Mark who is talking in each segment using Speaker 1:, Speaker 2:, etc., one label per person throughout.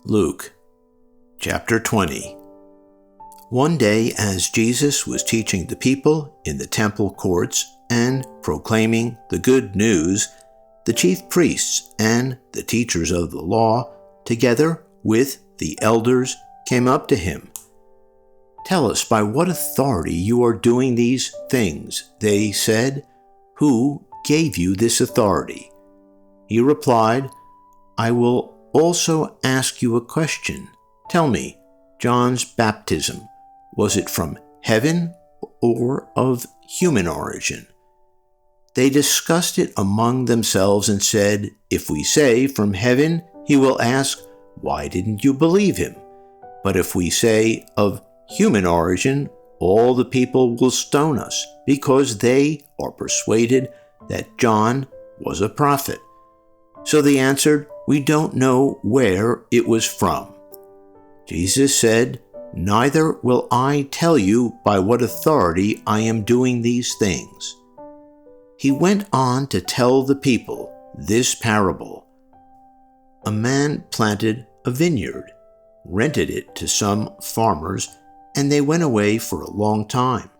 Speaker 1: Luke, chapter 20. One day, as Jesus was teaching the people in the temple courts and proclaiming the good news, the chief priests and the teachers of the law, together with the elders, came up to him. "Tell us by what authority you are doing these things," they said. "Who gave you this authority?" He replied, "I will also ask you a question. Tell me, John's baptism, was it from heaven or of human origin?" They discussed it among themselves and said, "If we say from heaven, he will ask, 'Why didn't you believe him?' But if we say of human origin, all the people will stone us, because they are persuaded that John was a prophet." So they answered, "We don't know where it was from." Jesus said, "Neither will I tell you by what authority I am doing these things." He went on to tell the people this parable. A man planted a vineyard, rented it to some farmers, and they went away for a long time.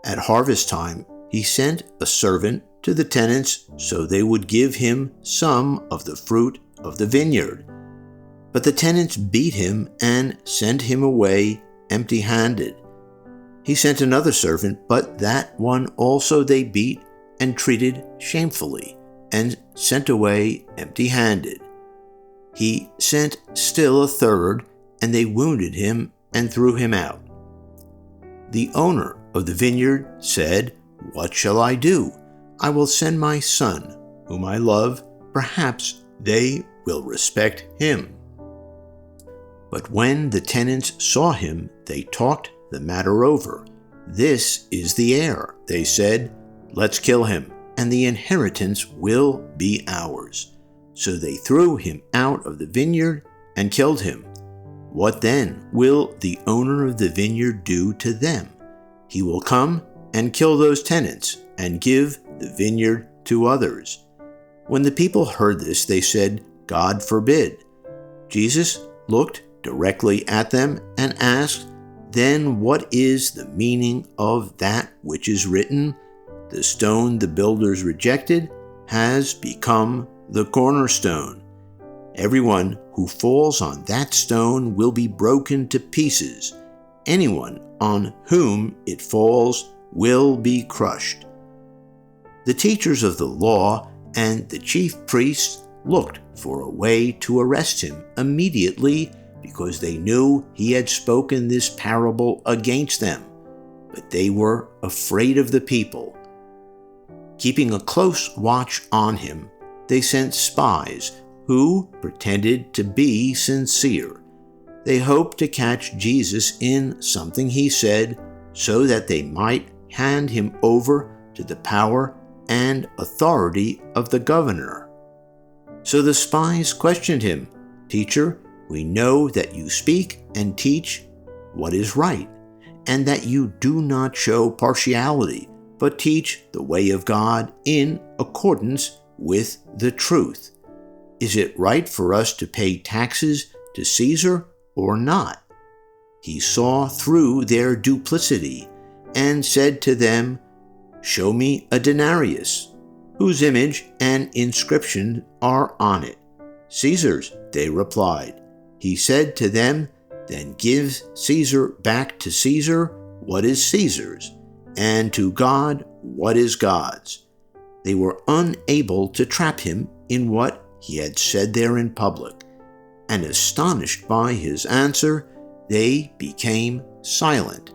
Speaker 1: At harvest time, he sent a servant to the tenants so they would give him some of the fruit of the vineyard. But the tenants beat him and sent him away empty-handed. He sent another servant, but that one also they beat and treated shamefully, and sent away empty-handed. He sent still a third, and they wounded him and threw him out. The owner of the vineyard said, "What shall I do? I will send my son, whom I love. Perhaps they will respect him." But when the tenants saw him, they talked the matter over. "This is the heir," they said. "Let's kill him, and the inheritance will be ours." So they threw him out of the vineyard and killed him. What then will the owner of the vineyard do to them? He will come and kill those tenants and give the vineyard to others. When the people heard this, they said, "God forbid." Jesus looked directly at them and asked, "Then what is the meaning of that which is written? The stone the builders rejected has become the cornerstone. Everyone who falls on that stone will be broken to pieces. Anyone on whom it falls will be crushed." The teachers of the law and the chief priests looked for a way to arrest him immediately, because they knew he had spoken this parable against them, but they were afraid of the people. Keeping a close watch on him, they sent spies who pretended to be sincere. They hoped to catch Jesus in something he said, so that they might hand him over to the power and authority of the governor. So the spies questioned him, "Teacher, we know that you speak and teach what is right, and that you do not show partiality, but teach the way of God in accordance with the truth. Is it right for us to pay taxes to Caesar or not?" He saw through their duplicity and said to them, "Show me a denarius. Whose image and inscription are on it?" "Caesar's," they replied. He said to them, "Then give Caesar back to Caesar what is Caesar's, and to God what is God's." They were unable to trap him in what he had said there in public, and astonished by his answer, they became silent.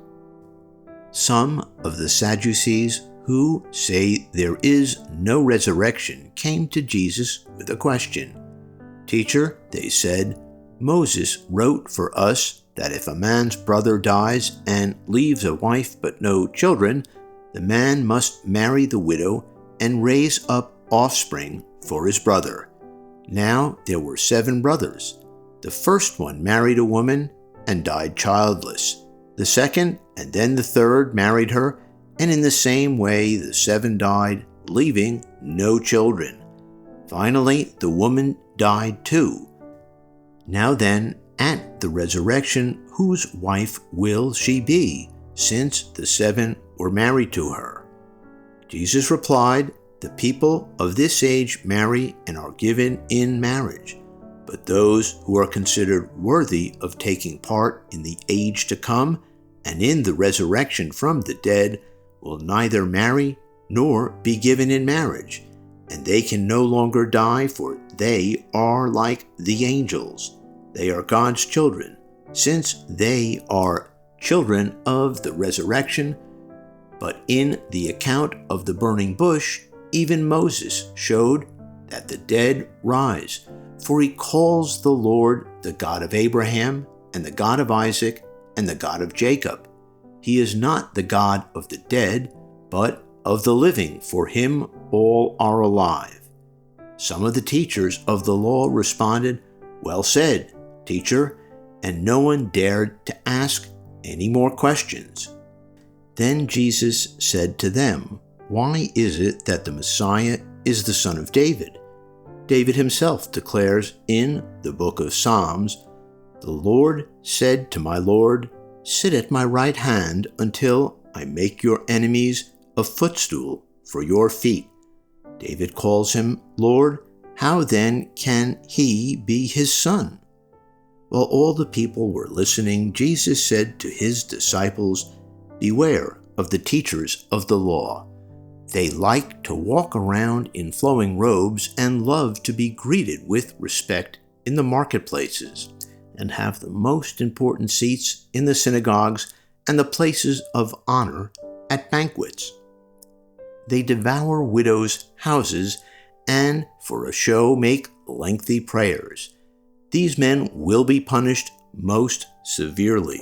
Speaker 1: Some of the Sadducees, who say there is no resurrection, came to Jesus with a question. "Teacher," they said, "Moses wrote for us that if a man's brother dies and leaves a wife but no children, the man must marry the widow and raise up offspring for his brother. Now there were 7 brothers. The first one married a woman and died childless. The second and then the third married her, and in the same way the 7 died, leaving no children. Finally, the woman died too. Now then, at the resurrection, whose wife will she be, since the 7 were married to her? Jesus replied, The people of this age marry and are given in marriage, but those who are considered worthy of taking part in the age to come and in the resurrection from the dead will neither marry nor be given in marriage, and they can no longer die, for they are like the angels. They are God's children, since they are children of the resurrection. But in the account of the burning bush, even Moses showed that the dead rise, for he calls the Lord the God of Abraham, and the God of Isaac, and the God of Jacob. He is not the God of the dead, but of the living, for him all are alive. Some of the teachers of the law responded, Well said, teacher, and no one dared to ask any more questions. Then Jesus said to them, Why is it that the Messiah is the son of David? David himself declares in the book of Psalms, The Lord said to my Lord, Sit at my right hand until I make your enemies a footstool for your feet. David calls him Lord. How then can he be his son? While all the people were listening, Jesus said to his disciples, Beware of the teachers of the law. They like to walk around in flowing robes and love to be greeted with respect in the marketplaces, and have the most important seats in the synagogues and the places of honor at banquets. They devour widows' houses and, for a show, make lengthy prayers. These men will be punished most severely.